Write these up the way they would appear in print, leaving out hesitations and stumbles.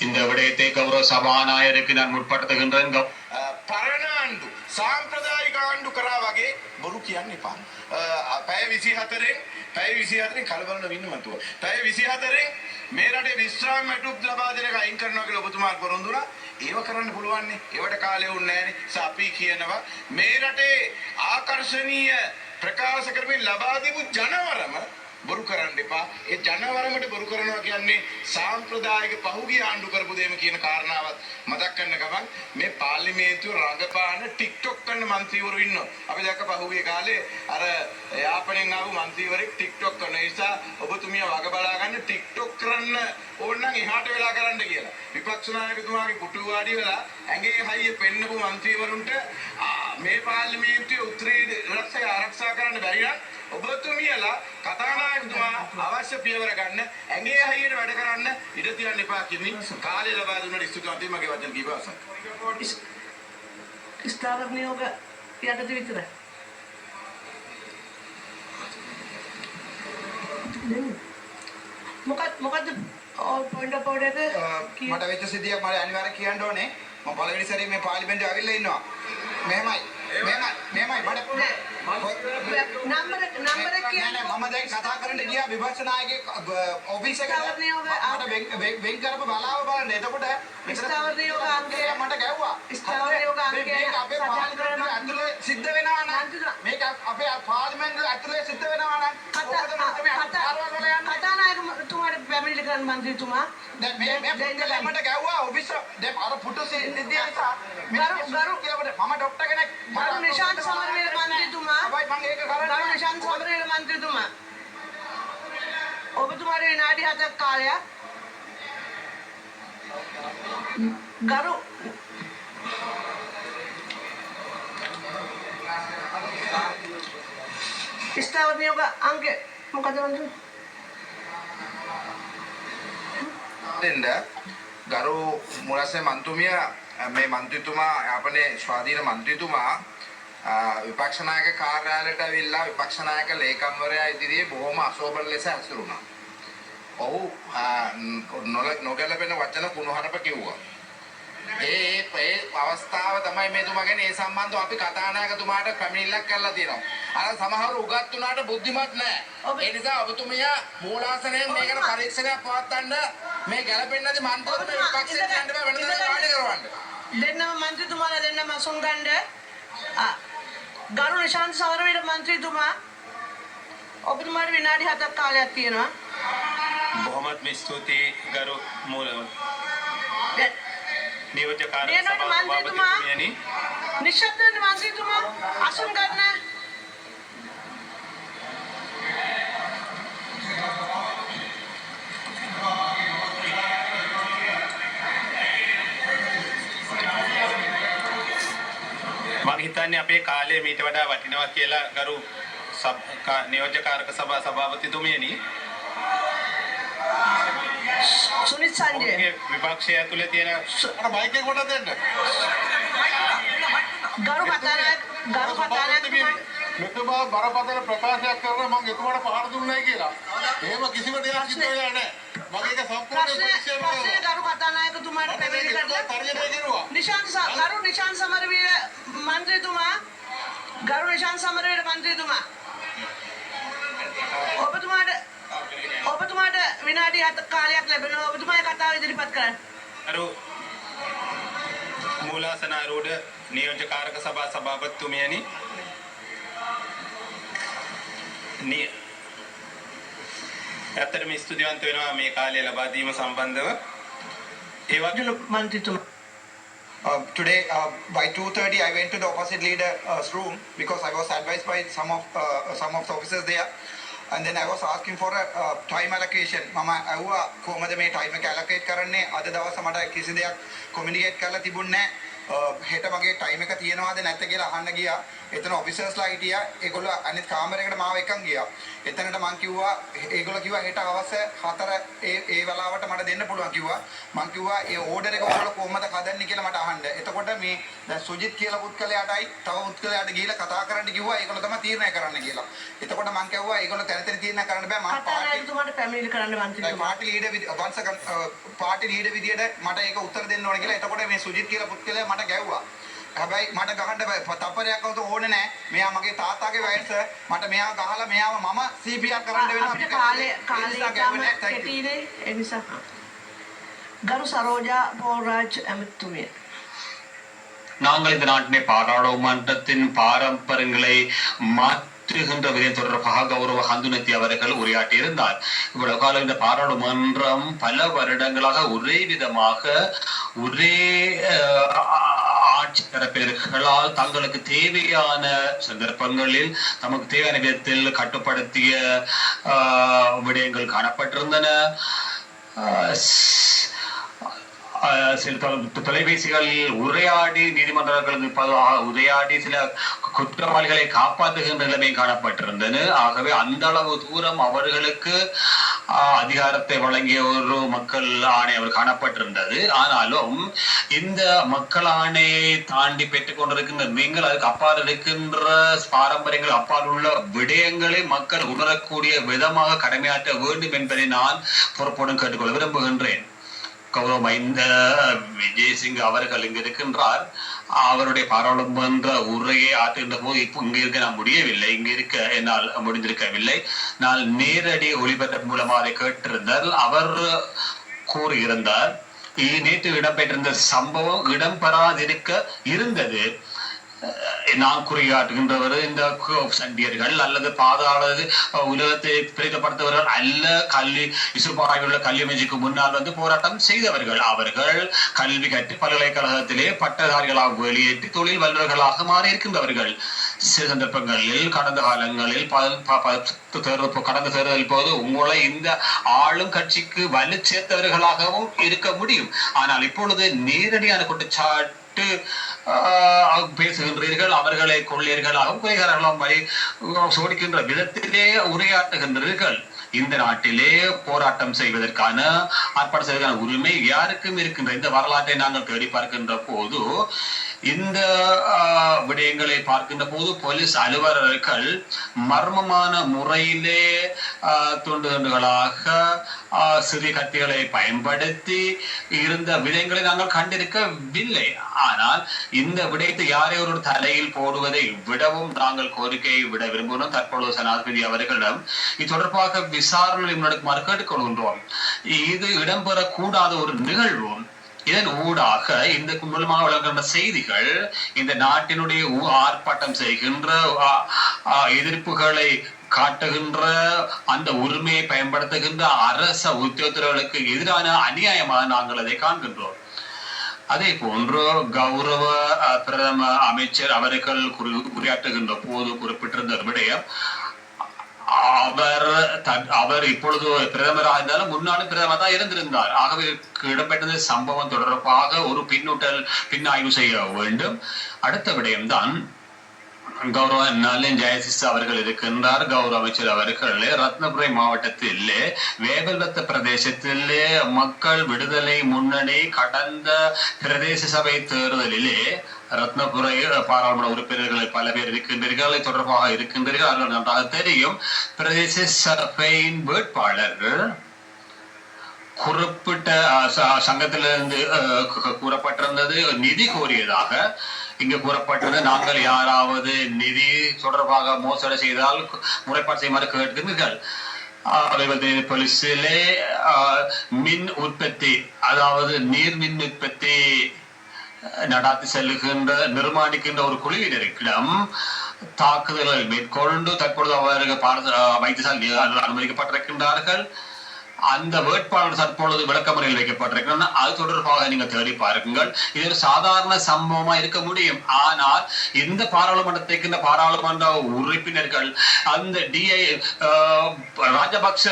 இந்த விடயத்தை கௌரவ சபாநாயகருக்கு நான் முற்படுத்துகின்றேன். පරණාණ්ඩු සාම්ප්‍රදායික ආණ්ඩු කරා වගේ බොරු කියන්න එපා. පැය 24න් කලබල වෙන්න මතුව. පැය 24න් මේ රටේ විශ්‍රාම මැටුම් ලබා දෙන එක අයින් කරනවා කියලා ඔබතුමාට පොරොන්දු වුණා. ඒව කරන්න පුළුවන් නේ. ඒවට කාලය වුණේ නැහැ නේ. අපි කියනවා මේ රටේ ආකර්ෂණීය ප්‍රකාශ කරමින් ලබා දීපු ජනවරම බොරු කරන්න එපා. ඒ ජනවරමට බොරු කරනවා කියන්නේ සාම්ප්‍රදායික පහුගිය ආණ්ඩු කරපු දෙයම කියන කාරණාවත් මතක් කරන ගමන් මේ පාර්ලිමේන්තුව රඟපාන ටික්ටොක් කරන മന്ത്രിවරු ඉන්නවා. අපි දැක්ක පහුගිය කාලේ අර යාපනයෙන් ආපු മന്ത്രിවරෙක් ටික්ටොක් කරන නිසා ඔබතුමිය වග බලා ගන්න ටික්ටොක් කරන්න ඕන නම් එහාට වෙලා කරන්න කියලා. විපක්ෂ නායකතුමාගේ පුටු වාඩි වෙලා ඇඟේ හයිය පෙන්නපු മന്ത്രിවරුන්ට මේ පාර්ලිමේන්තුවේ උත්තරී රක්ෂය ආරක්ෂා කරන්න බැරි නම් ඔබතුමියලා කතානායකතුමා අවශ්‍ය පියවර ගන්න ඇඟේ හයියට වැඩ කරන්න ඉඩ තියන්න එපා කියන්නේ කාලය ලබා දුන්නට ස්තුතිවන්තයි මගේ වචන කීප අවසන්. ස්ථාවර නියෝග යටතේ විතරයි. මොකද්ද පොයින්ට් ඔෆ් ඕඩර් එක මට වෙච්ච සිද්ධියක් මම අනිවාර්යෙන් කියන්න ඕනේ. මම පළවෙනි සැරේ මේ පාර්ලිමේන්තුවේ ආවිල්ලා ඉන්නවා. මෙහෙමයි නම්බර කියන්නේ මම දැන් කතා කරන්න ගියා විපක්ෂ නායකයෙක් ඔෆිස් එකට වෙන් කරපු බලාව බලන්න. එතකොට ස්ථාවර නියෝග අංකය මට ගැව්වා. ස්ථාවර නියෝග අංකය මේක අපේ පාර්ලිමේන්තුවේ ඇතුලේ සිද්ධ වෙනවා නම් මේක අපේ පාර්ලිමේන්තුවේ ඇතුලේ සිද්ධ වෙනවා නම් කතානායකතුමාට පැමිණිලි කරන මන්ත්‍රීතුමා දැන් මේ මට ගැව්වා ඔෆිස් දැන් අර පුටු සිද්ධිය නිසා මම ડોක්ටර් කෙනෙක් ගරු නිශාන්ත සමරවීර මන්ත්‍රීතුමා මම ඒක කරන්නේ ගරු නිශාන්ත සමරවීර මන්ත්‍රීතුමා ඔබතුමාට විනාඩි 7ක් කාලයක් ගරු ස්ථාවර නියෝග අංකය මොකද මන්ත්‍රී දෙන්න ගරු මුලසේ මන්තුමිය මේ මන්ත්‍රීතුමා අපේ ස්වාධීන මන්ත්‍රීතුමා විපක්ෂ නායක කාර්යාලයට ඇවිල්ලා විපක්ෂ නායක ලේකම්වරයා ඉදිරියේ බොහොම අශෝභන ලෙස හැසිරුණා. ඔහු නොගැලපෙන වචන කුණුහරුප කිව්වා. ඒ අවස්ථාව තමයි මේතුමා කියන්නේ ඒ සම්බන්ධව අපි කතානායකතුමාට පැමිණිල්ලක් කරලා තියෙනවා. අර සමහරව උගත් උනාට බුද්ධිමත් නැහැ. ඒ නිසා ඔබතුමිය මූලාසනයෙන් මේකට පරීක්ෂණයක් පවත්වන්න මේ ගැලපෙන්නේ නැති මන්ත්‍රීතුමා විපක්ෂයට යන්න බෑ වෙනදා වාඩි කරවන්න. දෙන්නම මන්ත්‍රීතුමාලා දෙන්නම අසුන්ගන්න ගරු නිශාන්ත සමරවීර මන්ත්‍රීතුමා ඔබතුමාට විනාඩි 7ක් කාලයක් තියෙනවා. බොහොමත් ස්තුතියි ගරු මූල නියෝජ්‍ය කාර්ය මන්ත්‍රීතුමා සභාපතිතුමියනි නිශ්ශබ්ද මන්ත්‍රීතුමා අසුන් ගන්න. මම හිතන්නේ අපේ කාලය මීට වඩා වටිනවා කියලා ගරු නියෝජ්‍ය කාර්ක සභා සභාපතිතුමියනි සුනිත් සංජය විපක්ෂය ඇතුලේ තියෙන අර මයික් එක කොට දෙන්න. ගරු කතානායකතුමා මෙතුමා බරපතල ප්‍රකාශයක් කරලා මම එතුමාට පහර දුන්නයි කියලා. එහෙම කිසිම දෙයක් සිද්ධ වෙලා නැහැ. මගේ එක සම්පූර්ණ ප්‍රශ්නේ ගරු කතානායකතුමාට පැමිණිලි කරලා තර්ජනය කෙරුවා. ගරු නිශාන්ත සමරවීර මන්ත්‍රීතුමා ගරු නිශාන්ත සමරවීර මන්ත්‍රීතුමා ඔබතුමාට විනාඩි 7ක් කාලයක් ලැබෙනවා. ඔබතුමාගේ කතාව ඉදිරිපත් කරන්න. ගරු මූලාසනාරූඪ නියෝජ්‍ය කාර්ක සභා සභාපතිතුමියනි ඇත්තටම ස්තුතිවන්ත වෙනවා මේ කාලය ලබා දීම සම්බන්ධව. ඒ වගේම මන්ත්‍රීතුමා Today, by 2:30, I went to the opposite leader's room because I was advised by some of the officers there. And then I was asking for a time allocation. Mama, අහුවා කොහොමද මේ time එක allocate කරන්නේ? අද දවස් මට කිසි දෙයක් communicate කරලා තිබුණේ නැහැ. හෙට මගේ time එක තියෙනවද නැත්ද කියලා අහන්න ගියා. එතන ඔෆිසර්ස්ලා හිටියා. ඒගොල්ලෝ අනිත් කාමරයකට මාව එකන් ගියා. එතනට මං කිව්වා ඒගොල්ලෝ කිව්වා හෙට හවස 4 ඒ වෙලාවට මට දෙන්න පුළුවන් කිව්වා. මං කිව්වා ඒ ඕඩර් එක ඔයගොල්ලෝ කොහොමද හදන්නේ කියලා මට අහන්න. එතකොට මේ දැන් සුජිත් කියලා පුත්කලයාටයි තව පුත්කලයාට ගිහිල්ලා කතා කරන්න කිව්වා. ඒගොල්ලෝ තමයි තීරණය කරන්න කියලා. එතකොට මං කිව්වා ඒගොල්ලෝ තැන තැන තීරණය කරන්න බෑ. මං කතානායකතුමාට පැමිණිලි කරන්න මන්ත්‍රීතුමා. පාටි ලීඩර් විදියට මට ඒක උත්තර දෙන්න ඕනේ කියලා. එතකොට මේ සුජිත් කියලා පුත්කලයා මට ගැව්වා. හැබැයි මට ගහන්න තප්පරයක් අවුත් ඕනේ නැහැ. මෙයා මගේ තාත්තාගේ වයස. මට මෙයා ගහලා මෙයාව මම CPR කරන්න වෙනවා. අපිට කාලේ කෙටිනේ ඒ නිසා. ගරු සරෝජා පෝරාජ් ඇමතුමිය. நாங்கள் இந்த நாட்டினை பாராளுமன்றத்தின் பாரம்பரியங்களை மாற்றுகின்ற விதை தொடர்பாக கௌரவ ஹந்துனத்தி அவர்கள் உரையாற்றியிருந்தார். இவ்வளவு காலம் இந்த பாராளுமன்றம் பல வருடங்களாக ஒரே விதமாக ஒரே ஆட்சி தரப்பினர்களால் தங்களுக்கு தேவையான சந்தர்ப்பங்களில் தமக்கு தேவையான விதத்தில் கட்டுப்படுத்திய விடயங்கள் காணப்பட்டிருந்தன. சில தொலைபேசிகளில் உரையாடி நீதிமன்றங்களுக்கு உரையாடி சில குற்றவாளிகளை காப்பாற்றுகின்ற நிலைமை காணப்பட்டிருந்தன. ஆகவே அந்த அளவு தூரம் அவர்களுக்கு அதிகாரத்தை வழங்கிய ஒரு மக்கள் ஆணை அவர் காணப்பட்டிருந்தது. ஆனாலும் இந்த மக்கள் ஆணையை தாண்டி பெற்றுக் கொண்டிருக்கின்ற நீங்கள் அதுக்கு அப்பால் இருக்கின்ற பாரம்பரியங்கள் அப்பால் உள்ள விடயங்களை மக்கள் உணரக்கூடிய விதமாக கடமையாற்ற வேண்டும் என்பதை நான் பொறுப்புடன் கேட்டுக்கொள்ள விரும்புகின்றேன். கௌரவ மஹிந்த விஜயசிங் அவர்கள் இங்கு இருக்கின்றார். அவருடைய பாராளுமன்ற உரையை ஆற்றுகின்ற போது இப்போ இங்க இருக்க நான் முடியவில்லை, இங்க இருக்க என்னால் முடிந்திருக்கவில்லை. நான் நேரடி ஒளிபரப்பு மூலமாக அதை கேட்டிருந்தால் அவர் கூறியிருந்தார் நேற்று இடம்பெற்றிருந்த சம்பவம் இடம்பெறாதிருக்க இருந்தது. நான் குறியாற்றுகின்றவர் இந்த சண்டியர்கள் அல்லது பாதாள உலகத்தை பிரித்தப்படுத்தவர்கள் அல்ல கல்வி இசுபாயுள்ள கல்வி அமைச்சுக்கு முன்னால் வந்து போராட்டம் செய்தவர்கள். அவர்கள் கல்வி கற்று பல்கலைக்கழகத்திலே பட்டதாரிகளாக வெளியேற்றி தொழில் வல்லுநர்களாக மாறி இருக்கின்றவர்கள். சில சந்தர்ப்பங்களில் கடந்த காலங்களில் கடந்த தேர்தல் போது உங்களை இந்த ஆளும் கட்சிக்கு வலு சேர்த்தவர்களாகவும் இருக்க முடியும். ஆனால் இப்பொழுது நேரடியான குற்றச்சாட்டு பேசுகின்றீர்கள். அவர்களை கொள்ளையர்களாகவும் குறைகாரர்களாகவும் சோடிக்கின்ற விதத்திலே உரையாற்றுகின்றீர்கள். இந்த நாட்டிலே போராட்டம் செய்வதற்கான ஆர்ப்பாட்டம் செய்வதற்கான உரிமை யாருக்கும் இருக்கின்ற இந்த வரலாற்றை நாங்கள் தேடி பார்க்கின்ற போது இந்த விடயங்களை பார்க்கின்ற போது போலீஸ் அலுவலர்கள் மர்மமான முறையிலே துண்டுகளாக சிறிய கத்திகளை பயன்படுத்தி இருந்த விடயங்களை நாங்கள் கண்டிருக்கவில்லை. ஆனால் இந்த விடயத்தை யாரை ஒரு தலையில் போடுவதை விடவும் நாங்கள் கோரிக்கையை விட விரும்புகிறோம். தற்பொழுது ஜனாதிபதி அவர்களிடம் இது தொடர்பாக விசாரணை முன்னெடுக்குமாறு கேட்டுக்கொள்கின்றோம். இது இடம்பெறக்கூடாத ஒரு நிகழ்வு. இதன் ஊடாக இந்த மூலமாக வழங்குகின்ற செய்திகள் இந்த நாட்டினுடைய ஆர்ப்பாட்டம் செய்கின்ற எதிர்ப்புகளை காட்டுகின்ற அந்த உரிமையை பயன்படுத்துகின்ற அரச உத்தியோகத்தர்களுக்கு எதிரான அநியாயமாக நாங்கள் அதை காண்கின்றோம். அதே போன்று கௌரவ பிரதம அமைச்சர் அவர்கள் உரையாற்றுகின்ற போது குறிப்பிட்டிருந்த விடயம் அவர் இப்பொழுது பிரதமராக இருந்தாலும் முன்னாலும் பிரதமர் தான் இருந்திருந்தார். ஆகவே இடம்பெற்ற சம்பவம் தொடர்பாக ஒரு பின்னாய்வு செய்ய வேண்டும். அடுத்த விடயம்தான் கௌரவ நலின் ஜெயசிஸ் அவர்கள் இருக்கின்றார். கௌரவ அமைச்சர் அவர்கள் ரத்னபுரி மாவட்டத்தில் வேவல்வத்த பிரதேசத்திலே மக்கள் விடுதலை முன்னணி கடந்த பிரதேச சபை தேர்தலிலே ரத்னபுரை பாராளுமன்ற உறுப்பினர்கள் பல பேர் இருக்கின்றீர்கள், தொடர்பாக இருக்கின்றீர்கள். அவர்கள் நன்றாக தெரியும். பிரதேச சபையின் வேட்பாளர் குறிப்பிட்ட சங்கத்திலிருந்து கூறப்பட்டிருந்தது நிதி கோரியதாக. இங்கு கூறப்பட்டது நாங்கள் யாராவது நிதி தொடர்பாக மோசடி செய்தால் முறைப்பாடு செய்யுமாறு கேட்கிறீர்கள். போலீஸிலே மின் உற்பத்தி அதாவது நீர் மின் உற்பத்தி நடாத்தி செல்லுகின்ற நிர்மாணிக்கின்ற ஒரு குழுவினரிடம் தாக்குதல்கள் மேற்கொண்டு தற்பொழுது அவர்கள் வைத்தியசாலை அனுமதிக்கப்பட்டிருக்கின்றார்கள். அந்த வேட்பாளர் தற்பொழுது விளக்கமறையில் வைக்கப்பட்டிருக்கிறார். அது தொடர்பாக நீங்கள் தேடி பாருங்கள். இது ஒரு சாதாரண சம்பவமா இருக்க முடியும். ஆனால் இந்த பாராளுமன்றத்துக்கு இந்த பாராளுமன்ற உறுப்பினர்கள் அந்த டிஐ ராஜபக்ச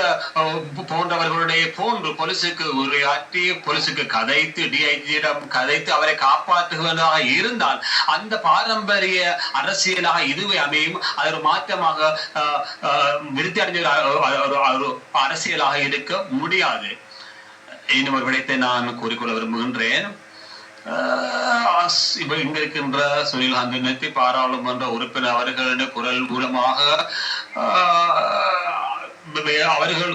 போன்றவர்களுடைய போன்று போலீசுக்கு உரையாற்றி போலீசுக்கு கதைத்து டிஐஜியிடம் கதைத்து அவரை காப்பாற்றுவதாக இருந்தால் அந்த பாரம்பரிய அரசியலாக இதுவே அமையும். அது ஒரு மாற்றமாக விருத்தி அடைஞ்ச அரசியலாக இருக்க முடியாது. இன்னும் ஒரு விடயத்தை நான் கூறிக்கொள்ள விரும்புகின்றேன். இங்க இருக்கின்ற சுனில் ஹந்தனத்தி பாராளுமன்ற உறுப்பினர் அவர்களின் குரல் மூலமாக அவர்கள்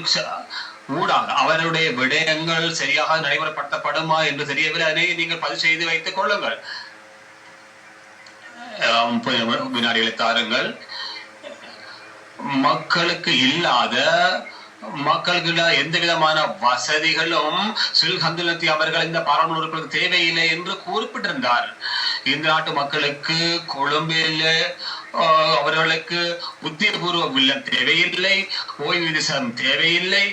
ஊடாக அவருடைய விடயங்கள் சரியாக நடைமுறைப்படுத்தப்படுமா என்று தெரியவில்லை. அதை நீங்கள் பதிவு செய்து வைத்துக் கொள்ளுங்கள். 30 வினாடிகளை தாருங்கள். மக்களுக்கு இல்லாத மக்களுக்கு எந்த விதமான வசதிகளும் சுனில் ஹந்துலத்தி அவர்கள் இந்த பாராளுமன்ற உறுப்பினருக்கு தேவையில்லை என்று குறிப்பிட்டிருந்தார். இந்த நாட்டு மக்களுக்கு கொழும்பில் அவர்களுக்கு உத்தியோகபூர்வ வில்லம் தேவையில்லை, ஓய்வூதியம் தேவையில்லை.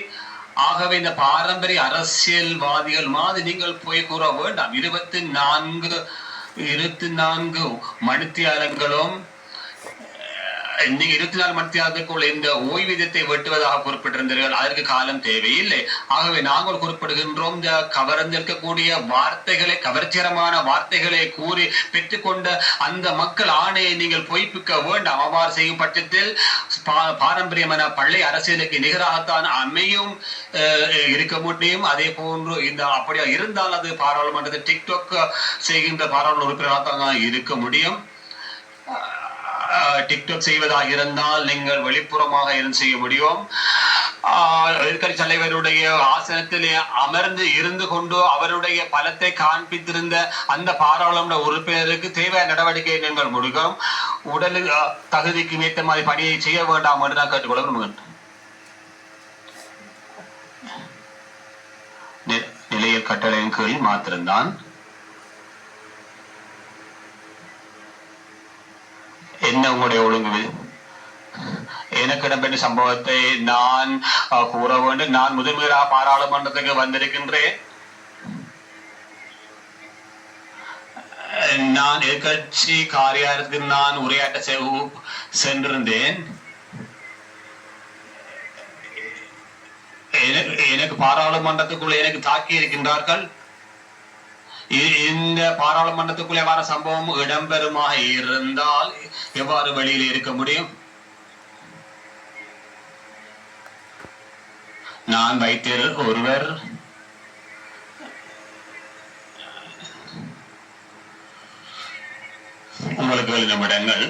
ஆகவே இந்த பாரம்பரிய அரசியல்வாதிகள் மாதிரி நீங்கள் போய் கூற வேண்டாம். 24 மணித்தியாலங்களும் நீங்க 24 மணித்தியாலத்துக்குள் இந்த ஓய்வூதியத்தை வெட்டுவதாக குறிப்பிட்டிருந்தீர்கள். அதற்கு காலம் தேவையில்லை. ஆகவே நாங்கள் குறிப்பிடுகின்றோம், இந்த கவர்ந்திருக்கக்கூடிய வார்த்தைகளை கவர்ச்சிகரமான வார்த்தைகளை கூறி பெற்றுக்கொண்ட அந்த மக்கள் ஆணையை நீங்கள் பொய்ப்பிக்க வேண்டாம். அவ்வாறு செய்யும் பட்சத்தில் பாரம்பரியமான பள்ளி அரசியலுக்கு நிகராகத்தான் அமையும் இருக்க முடியும். அதே போன்று இந்த அப்படியா இருந்தால் அது பாராளுமன்றத்தில் டிக்டாக் செய்கின்ற பாராளுமன்ற உறுப்பினராக இருக்க முடியும். டிக்டாக் செய்வதாக இருந்தால் நீங்கள் வெளிப்புறமாக இருந்து செய்ய முடியும். எதிர்கட்சி தலைவருடைய ஆசனத்திலே அமர்ந்து இருந்து கொண்டு அவருடைய பலத்தை காண்பித்திருந்த அந்த பாராளுமன்ற உறுப்பினருக்கு தேவையான நடவடிக்கை நீங்கள் முடிக்கும். உடலில் தகுதிக்கு ஏற்ற மாதிரி பணியை செய்ய வேண்டாம் என்று நான் கேட்டுக்கொள்ள விரும்புகின்றேன். நிலையில் கட்டளையின் கீழ் மாத்திரம்தான் என்ன உங்களுடைய ஒழுங்கு எனக்கு இடம்பெற்ற சம்பவத்தை நான் கூற வேண்டும். நான் முதன்முறையாக பாராளுமன்றத்துக்கு வந்திருக்கின்றேன். நான் எதிர்கட்சி காரியாலயத்துக்கு நான் உரையாற்ற சென்றிருந்தேன். எனக்கு பாராளுமன்றத்துக்குள்ள எனக்கு தாக்கி இருக்கின்றார்கள். இந்த பாராளுமன்றத்துக்குள்ளே வர சம்பவம் இடம்பெறுமாக இருந்தால் எவ்வாறு வெளியில் இருக்க முடியும்? நான் வைத்தியர் ஒருவர் உங்களுக்கு 7 நிமிடங்கள்.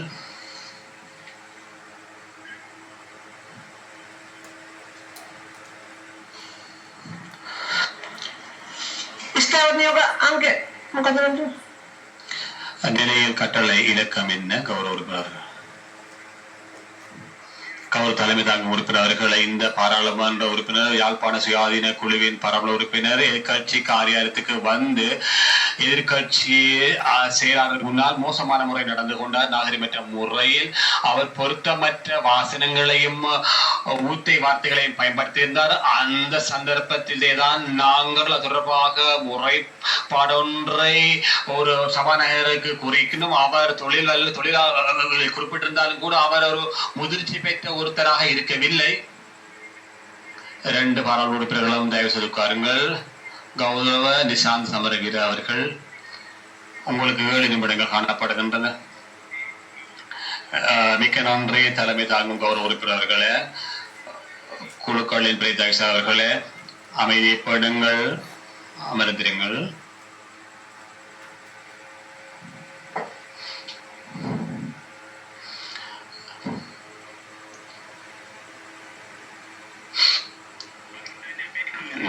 நிலையில் கட்டளை இலக்கம் என்ன? கௌரவ உறுப்பினர்கள், கௌரவ தலைமை தாங்கும் உறுப்பினர்களை இந்த பாராளுமன்ற உறுப்பினர் யாழ்ப்பாண சுயாதீன குழுவின் பாராளுமன்ற உறுப்பினர் எதிர்கட்சி காரியாலயத்துக்கு வந்து எதிர்கட்சி செயலாளர் முன்னால் மோசமான முறை நடந்து கொண்டார். நாகரிகமற்ற முறையில் அவர் பொருத்தமற்ற வாசனங்களையும் ஊத்தை வார்த்தைகளையும் பயன்படுத்தியிருந்தார். அந்த சந்தர்ப்பத்திலே தான் நாங்கள் அது தொடர்பாக முறைப்பாடொன்றை ஒரு சபாநாயகருக்கு குறிக்கணும். அவர் தொழிலாளர்களை குறிப்பிட்டிருந்தாலும் கூட அவர் ஒரு முதிர்ச்சி பெற்ற ஒருத்தராக இருக்கவில்லை. 2 பாராளுமன்ற உறுப்பினர்களும் தயவு செய்து உட்காருங்கள். கௌரவ நிஷாந்த் சமரவீர அவர்கள், உங்களுக்கு 7 நிமிடங்கள் காணப்படுகின்றன. மிக்க நன்றி தலைமை தாங்கும் கௌரவ உறுப்பினர்களே, குழுக்களின் பிரதிநிதி அவர்களே, அமைதிப்படுங்கள், அமர்ந்திருங்கள்.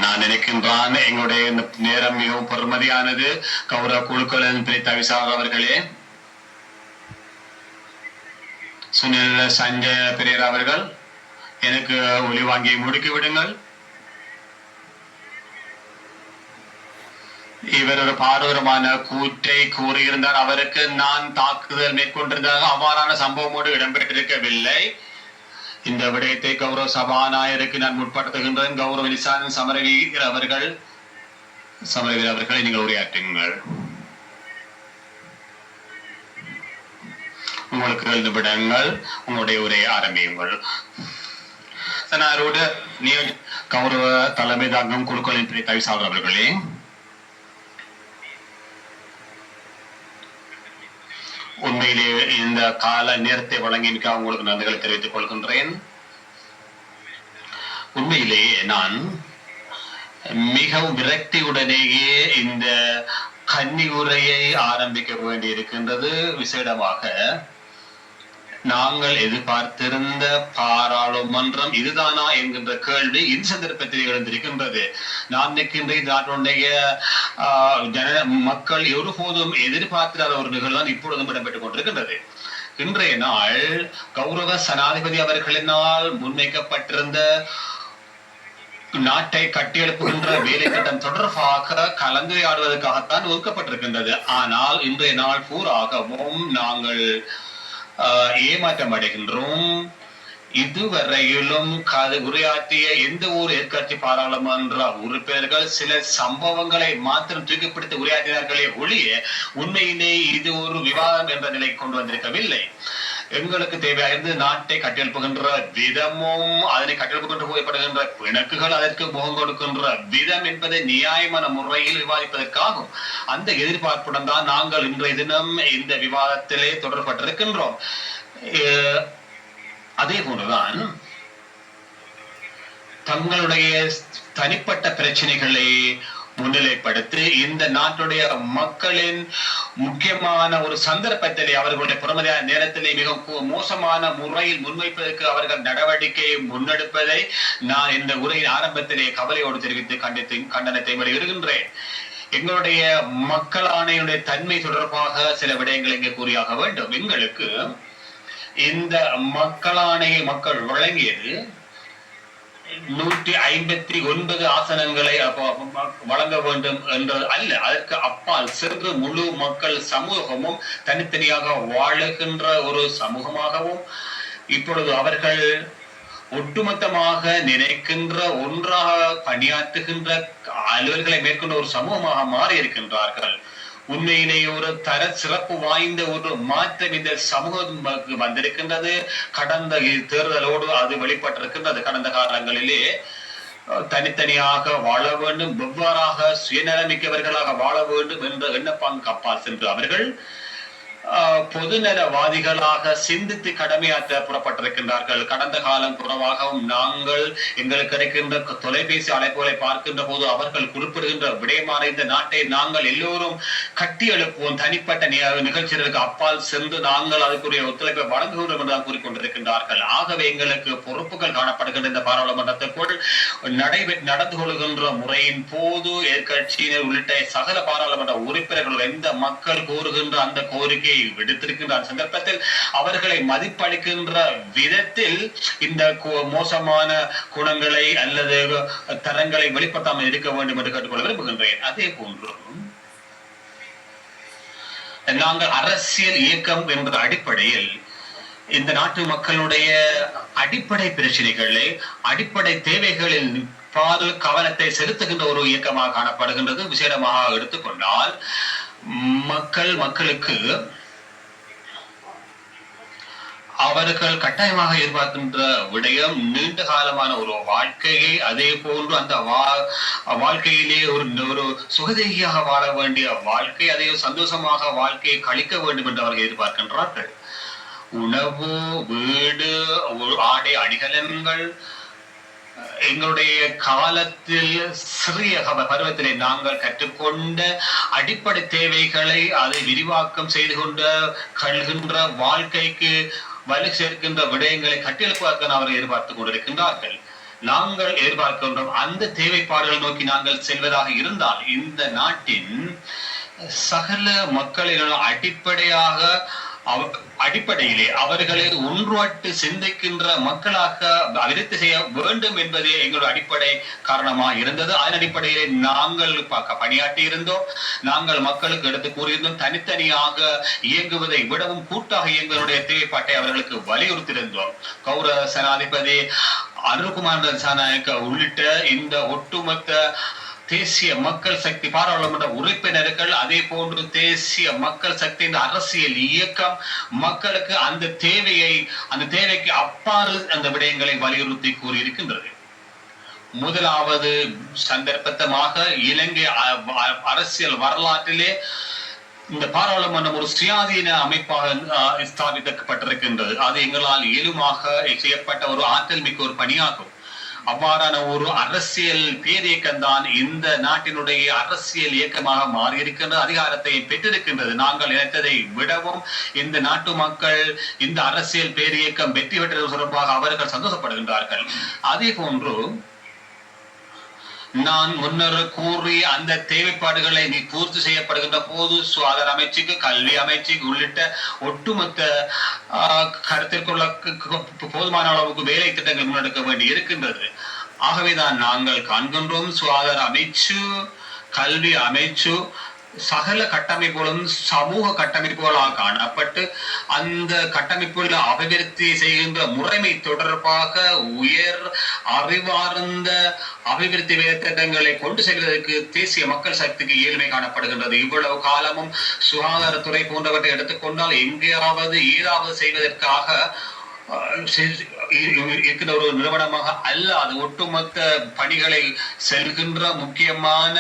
நான் நினைக்கின்றான் எங்களுடைய நேரம் மிகவும் பெருமதியானது. கௌரவ குழுக்களின் பிரதிநிதி அவர்களே, சுனில் சஞ்சய் பெரியர் அவர்கள், எனக்கு ஒளி வாங்கி முடுக்கி விடுங்கள். இவர் ஒரு பாரதூரமான கூற்றை கூறியிருந்தார். அவருக்கு நான் தாக்குதல் மேற்கொண்டிருந்தாக அவ்வாறான சம்பவமோடு இடம்பெற்றிருக்கவில்லை. இந்த விடயத்தை கௌரவ சபாநாயகருக்கு நான் முற்படுத்துகின்றேன். கௌரவ நிசான் சமரவீர் அவர்கள் அவர்களை நீங்கள் உரையாற்றுங்கள். உங்களுக்கு 7 நிமிடங்கள், உங்களுடைய உரையை ஆரம்பியுங்கள். சனாரோடு கௌரவ தலைமை தாங்கும் குழுக்களின் தவிசாளர் அவர்களே, உண்மையிலே இந்த கால நேரத்தை வழங்கியிருக்க உங்களுக்கு நன்றிகளை தெரிவித்துக் கொள்கின்றேன். உண்மையிலேயே நான் மிகவும் விரக்தியுடனேயே இந்த கன்னி உரையை ஆரம்பிக்க வேண்டி இருக்கின்றது. விசேடமாக நாங்கள் எதிர்பார்த்திருந்த பாராளுமன்றம் இதுதானா என்கின்ற கேள்வி இந்த சந்தர்ப்பத்தில் எழுந்திருக்கின்றது. நான் நிற்கின்ற நாட்டுடைய மக்கள் ஒருபோதும் எதிர்பார்த்திராத ஒரு நிகழ்வுதான் இப்பொழுதும் இடம்பெற்றுக் கொண்டிருக்கின்றது. இன்றைய நாள் கௌரவ சனாதிபதி அவர்களினால் முன்வைக்கப்பட்டிருந்த நாட்டை கட்டியெழுப்புகின்ற வேலை திட்டம் தொடர்பாக கலந்துரையாடுவதற்காகத்தான் ஒதுக்கப்பட்டிருக்கின்றது. ஆனால் இன்றைய நாள் பூராகவும் நாங்கள் ஏமாற்றம் அடைகின்றோம். இதுவரையிலும் உரையாற்றிய எந்த ஒரு எதிர்கட்சி பாராளுமன்ற உறுப்பினர்கள் சில சம்பவங்களை மாத்திரம் தூக்கிப்பிடித்து உரையாற்றினார்களே ஒழிய உண்மையிலே இது ஒரு விவாதம் என்ற நிலை கொண்டு வந்திருக்கவில்லை. எங்களுக்கு தேவையாயிருந்து நாட்டை கட்டியெழுப்புகின்ற விதமும் அதனை கட்டியெழுப்புகின்ற போயப்படுகின்ற பிணக்குகள் அதற்கு முகம் கொடுக்கின்ற விதம் என்பதை நியாயமான முறையில் விவாதிப்பதற்காகும். அந்த எதிர்பார்ப்புடன் தான் நாங்கள் இன்றைய தினம் இந்த விவாதத்திலே தொடர்பட்டிருக்கின்றோம். அதே போன்றுதான் தங்களுடைய தனிப்பட்ட பிரச்சனைகளை முன்னிலைப்படுத்தி இந்த நாட்டுடைய மக்களின் முக்கியமான ஒரு சந்தர்ப்பத்திலே அவர்களுடைய பொறுமதியான நேரத்திலே மிக மோசமான முறையில் முன்வைப்பதற்கு அவர்கள் நடவடிக்கையை முன்னெடுப்பதை நான் இந்த உரையின் ஆரம்பத்திலே கவலையோடு தெரிவித்து கண்டனத்தை வெளியிடுகின்றேன். எங்களுடைய மக்கள் ஆணையுடைய தன்மை தொடர்பாக சில விடயங்களை இங்கே கூறியாக வேண்டும். எங்களுக்கு இந்த மக்கள் ஆணையை மக்கள் வழங்கியது 159 ஆசனங்களை வழங்க வேண்டும் என்றது அல்ல. அதற்கு அப்பால் சென்று முழு மக்கள் சமூகமும் தனித்தனியாக வாழுகின்ற ஒரு சமூகமாகவும் இப்பொழுது அவர்கள் ஒட்டுமொத்தமாக நினைக்கின்ற ஒன்றாக பணியாற்றுகின்ற அலுவல்களை மேற்கொண்ட ஒரு சமூகமாக மாறி இருக்கின்றார்கள். உண்மையிலேயே ஒரு தர சிறப்பு வாய்ந்த ஒரு மாற்றம் இந்த சமூகம் வந்திருக்கின்றது. கடந்த தேர்தலோடு அது வெளிப்பட்டிருக்கின்றது. கடந்த காலங்களிலே தனித்தனியாக வாழ வேண்டும், வெவ்வேறாக சுயநலமிக்கவர்களாக வாழ வேண்டும் என்ற எண்ணப்பாங்கு அப்பால் சென்று அவர்கள் பொதுநலவாதிகளாக சிந்தித்து கடமையாற்ற புறப்பட்டிருக்கின்றார்கள். கடந்த காலம் குறைவாகவும் நாங்கள் எங்களுக்கு கிடைக்கின்ற தொலைபேசி அழைப்புகளை பார்க்கின்ற போது அவர்கள் குறிப்பிடுகின்ற விடயமான இந்த நாட்டை நாங்கள் எல்லோரும் கட்டி எழுப்புவோம், தனிப்பட்ட நிகழ்ச்சிகளுக்கு அப்பால் சென்று நாங்கள் அதுக்குரிய ஒத்துழைப்பை வழங்குகிறோம் என்று கூறிக்கொண்டிருக்கின்றார்கள். ஆகவே எங்களுக்கு பொறுப்புகள் காணப்படுகின்ற இந்த பாராளுமன்றத்திற்குள் நடந்து கொள்கின்ற முறையின் போது எதிர்கட்சியினர் உள்ளிட்ட சகல பாராளுமன்ற உறுப்பினர்கள் எந்த மக்கள் கூறுகின்ற அந்த கோரிக்கை விடுத்திருக்கின்ற சந்தர்ப்பத்தில் அவர்களை மதிப்பளிக்கின்ற விதத்தில் இந்த மோசமான குணங்களை அல்லது தரங்களை வெளிப்படுத்தாமல் இருக்க வேண்டும் என்று கேட்டுக்கொள்ள விரும்புகின்றேன். அதே போன்று நாங்கள் அரசியல் இயக்கம் என்ற அடிப்படையில் இந்த நாட்டு மக்களுடைய அடிப்படை பிரச்சனைகளை அடிப்படை தேவைகளில் பால் கவனத்தை செலுத்துகின்ற ஒரு இயக்கமாக காணப்படுகின்றது. விசேடமாக எடுத்துக்கொண்டால் மக்களுக்கு அவர்கள் கட்டாயமாக எதிர்பார்க்கின்ற விடயம் நீண்ட காலமான ஒரு வாழ்க்கையை, அதே போன்று அந்த வாழ்க்கையிலே ஒரு சுகதேகியாக வாழ வேண்டிய வாழ்க்கை, அதே சந்தோஷமாக வாழ்க்கையை கழிக்க வேண்டும் என்று அவர்கள் எதிர்பார்க்கின்றார்கள். உணவு, வீடு, ஆடை அணிகலன்கள் எங்களுடைய காலத்தில் சிறிய பருவத்திலே நாங்கள் கற்றுக்கொண்ட அடிப்படை தேவைகளை அதை விரிவாக்கம் செய்து கொள்கின்ற வாழ்க்கைக்கு வலு சேர்க்கின்ற விடயங்களை கட்டியெழுப்புவதற்கு அவர்கள் எதிர்பார்த்துக் கொண்டிருக்கின்றார்கள். நாங்கள் எதிர்பார்க்கின்றோம் அந்த தேவைப்பாடுகள் நோக்கி நாங்கள் செல்வதாக இருந்தால் இந்த நாட்டின் சகல மக்களின் அடிப்படையாக அடிப்படையிலே அவர்களை ஒன்றுபட்டு சிந்திக்கின்ற மக்களாக அபிவிருத்தி செய்ய வேண்டும் என்பதே எங்களுடைய அடிப்படை காரணமாக இருந்தது. அதன் அடிப்படையிலே நாங்கள் பணியாற்றி இருந்தோம். நாங்கள் மக்களுக்கு எடுத்து கூறியிருந்தோம். தனித்தனியாக இயங்குவதை விடவும் கூட்டாக இயங்குவதனுடைய தேவைப்பாட்டை அவர்களுக்கு வலியுறுத்தியிருந்தோம். கௌரவ சனாதிபதி அனுர்குமார் திசாநாயக்க உள்ளிட்ட இந்த ஒட்டுமொத்த தேசிய மக்கள் சக்தி பாராளுமன்ற உறுப்பினர்கள், அதே போன்று தேசிய மக்கள் சக்தி இந்த அரசியல் இயக்கம் மக்களுக்கு அந்த தேவைக்கு அப்பாறு அந்த விடயங்களை வலியுறுத்தி கூறியிருக்கின்றது. முதலாவது சந்தர்ப்பமாக இலங்கை அரசியல் வரலாற்றிலே இந்த பாராளுமன்றம் ஒரு சுயாதீன அமைப்பாக ஸ்தாபிக்கப்பட்டிருக்கின்றது. அது எங்களால் இயலுமாக செய்யப்பட்ட ஒரு ஆற்றல் மிக்க ஒரு பணியாகும். அவ்வாறான ஒரு அரசியல் பேரியக்கம் தான் இந்த நாட்டினுடைய அரசியல் இயக்கமாக மாறியிருக்கின்ற அதிகாரத்தை பெற்றிருக்கின்றது. நாங்கள் நினைத்ததை விடவும் இந்த நாட்டு மக்கள் இந்த அரசியல் பேரியக்கம் வெற்றி பெற்றது தொடர்பாக அவர்கள் சந்தோஷப்படுகின்றார்கள். அதே போன்று நான் முன்னர் கூறிய அந்த தேவைப்பாடுகளை நீ பூர்த்தி செய்யப்படுகின்ற போது சுகாதார அமைச்சுக்கு, கல்வி அமைச்சுக்கு உள்ளிட்ட ஒட்டுமொத்த கருத்திற்குள்ள போதுமான அளவுக்கு வேலை திட்டங்கள் முன்னெடுக்க வேண்டி இருக்கின்றது. ஆகவேதான் நாங்கள் காண்கின்றோம், சுகாதார அமைச்சு, கல்வி அமைச்சு சகல கட்டமைப்புகளும் சமூக கட்டமைப்புகளாக காணப்பட்டு அந்த கட்டமைப்புள்ள அபிவிருத்தி செய்கின்ற முறைமை தொடர்பாக உயர் அறிவார்ந்த அபிவிருத்தி திட்டங்களை கொண்டு செல்வதற்கு தேசிய மக்கள் சக்திக்கு இயலுமை காணப்படுகின்றது. இவ்வளவு காலமும் சுகாதாரத்துறை போன்றவற்றை எடுத்துக்கொண்டால் எங்கேயாவது ஏதாவது செய்வதற்காக இருக்கின்ற ஒரு நிறுவனமாக அல்ல. அது ஒட்டுமொத்த பணிகளை செல்கின்ற முக்கியமான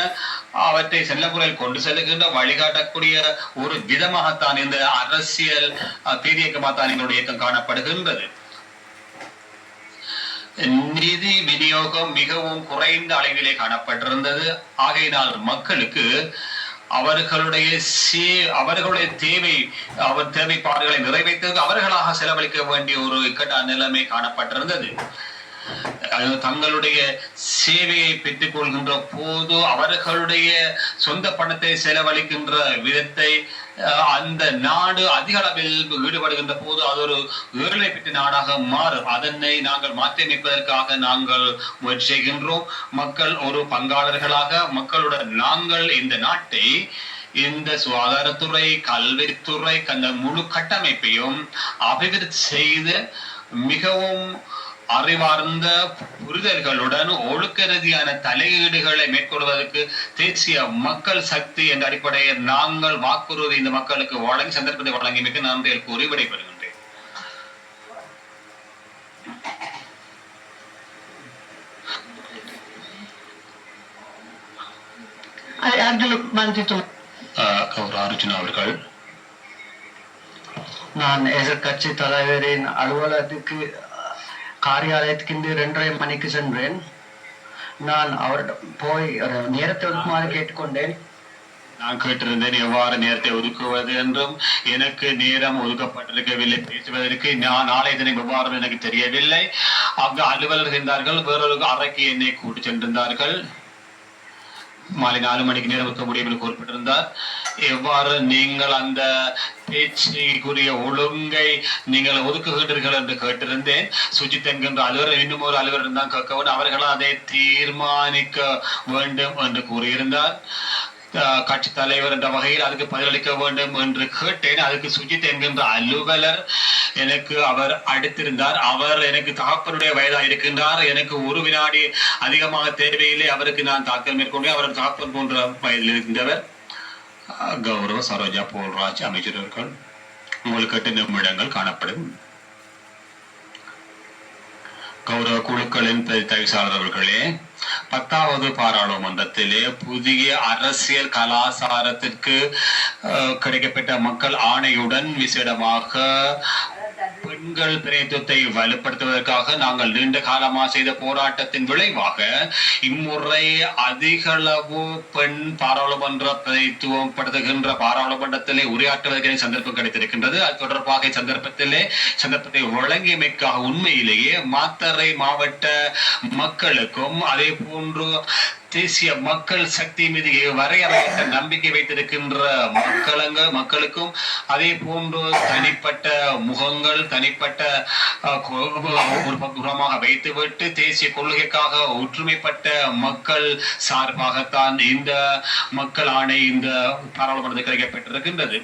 அவற்றை செல்ல முறையில் கொண்டு செல்லுகின்ற வழிகாட்டக்கூடிய ஒரு விதமாகத்தான் இந்த அரசியல் பேரியக்கமாகத்தான் எங்களுடைய இயக்கம் காணப்படுகின்றது. நிதி விநியோகம் மிகவும் குறைந்த அளவிலே காணப்பட்டிருந்தது. ஆகையினால் மக்களுக்கு அவர்களுடைய தேவைப்பாடுகளை நிறைவேற்ற அவர்களாக செலவழிக்க வேண்டிய ஒரு இக்கட்டான நிலைமை காணப்பட்டிருந்தது. தங்களுடைய சேவையை பெற்றுக் கொள்கின்ற போது அவர்களுடைய சொந்த பணத்தை செலவழிக்கின்ற விதத்தை அந்த நாடு அதிக அளவில் ஈடுபடுகின்ற போது அது ஒரு ஏழை பெற்ற நாடாக மாறும். அதனை நாங்கள் மாற்றியமைப்பதற்காக நாங்கள் முயற்சி செய்கின்றோம். மக்கள் ஒரு பங்காளர்களாக மக்களுடன் நாங்கள் இந்த நாட்டை இந்த சுகாதாரத்துறை, கல்வித்துறை, அந்த முழு கட்டமைப்பையும் அபிவிருத்தி செய்து மிகவும் அறிவார்ந்த புரிதல்களுடன் ஒழுக்க ரீதியான தலையீடுகளை மேற்கொள்வதற்கு தேசிய மக்கள் சக்தி என்ற அடிப்படையில் நாங்கள் வாக்குறுதி இந்த மக்களுக்கு வழங்கி சந்தர்ப்பத்தை வழங்கி மிக நன்றியில் கூறி விடைபெறுகின்றேன். அர்ஜுனா அவர்கள், நான் எதிர்கட்சி தலைவரின் அலுவலகத்துக்கு காரியாலயத்துக்கு 2:30 மணிக்கு சென்றேன். நான் அவரிடம் போய் நேரத்தை ஒதுக்குமாறு கேட்டுக்கொண்டேன். நான் கேட்டிருந்தேன் எவ்வாறு நேரத்தை ஒதுக்குவது என்றும். எனக்கு நேரம் ஒதுக்கப்பட்டிருக்கவில்லை பேசுவதற்கு. நாளை தினம் எவ்வாறு எனக்கு தெரியவில்லை. அங்கு அலுவலர்கள் இருந்தார்கள், வேறொரு அறைக்கு என்னை கூட்டி சென்றிருந்தார்கள். மாலை 4 மணிக்கு நேரம் ஒதுக்க முடியும் என்று குறிப்பிட்டிருந்தார். எவ்வாறு நீங்கள் அந்த பேச்சுக்குரிய ஒழுங்கை நீங்கள் ஒதுக்குகின்றீர்கள் என்று கேட்டிருந்தேன். சுஜித் என்கின்ற அலுவலர் இன்னும் ஒரு அலுவலர் தான் கேட்கவும் அவர்கள் அதை தீர்மானிக்க வேண்டும் என்று கூறியிருந்தார். கட்சி தலைவர் என்ற வகையில் அதுக்கு பதிலளிக்க வேண்டும் என்று கேட்டேன். அதுக்கு சுஜித் என்கின்ற அலுவலர் எனக்கு அவர் அடுத்திருந்தார். அவர் எனக்கு தகப்பனுடைய வயதாக இருக்கின்றார். எனக்கு ஒரு வினாடி அதிகமாக தேவையில்லை. அவருக்கு நான் தாக்கல் மேற்கொண்டேன். அவர் தகப்பன் போன்ற வயதில் இருக்கின்றவர். கௌரவ சரோஜா போல்ராஜ் அமைச்சர் அவர்கள், உங்களுக்கு 8 நிமிடங்கள் காணப்படும். கௌரவ குழுக்களின் தவிசாளர் அவர்களே, 10வது பாராளுமன்றத்திலே புதிய அரசியல் கலாசாரத்திற்கு கிடைக்கப்பட்ட மக்கள் ஆணையுடன் விசேடமாக பெண்கள் பிரதித்துவத்தை வலுப்படுத்துவதற்காக நாங்கள் நீண்ட காலமாக செய்த போராட்டத்தின் விளைவாக இம்முறை அதிகளவு பெண் பாராளுமன்ற பிரதித்துவம் படுத்துகின்ற பாராளுமன்றத்திலே உரையாற்றுவதற்கு சந்தர்ப்பம் கிடைத்திருக்கின்றது. அது தொடர்பாக சந்தர்ப்பத்தை வழங்கியமைக்காக உண்மையிலேயே மாத்தறை மாவட்ட மக்களுக்கும் அதே போன்று தேசிய மக்கள் சக்தி மீது வரையறையற்ற நம்பிக்கை வைத்திருக்கின்ற மக்களுக்கும் அதே போன்று தனிப்பட்ட முகங்கள் தனிப்பட்ட ஒரு புறமாக வைத்துவிட்டு தேசிய கொள்கைக்காக ஒற்றுமைப்பட்ட மக்கள் சார்பாகத்தான் இந்த மக்கள் ஆணை இந்த பாராளுமன்றத்தில் கிடைக்கப்பட்டிருக்கின்றது.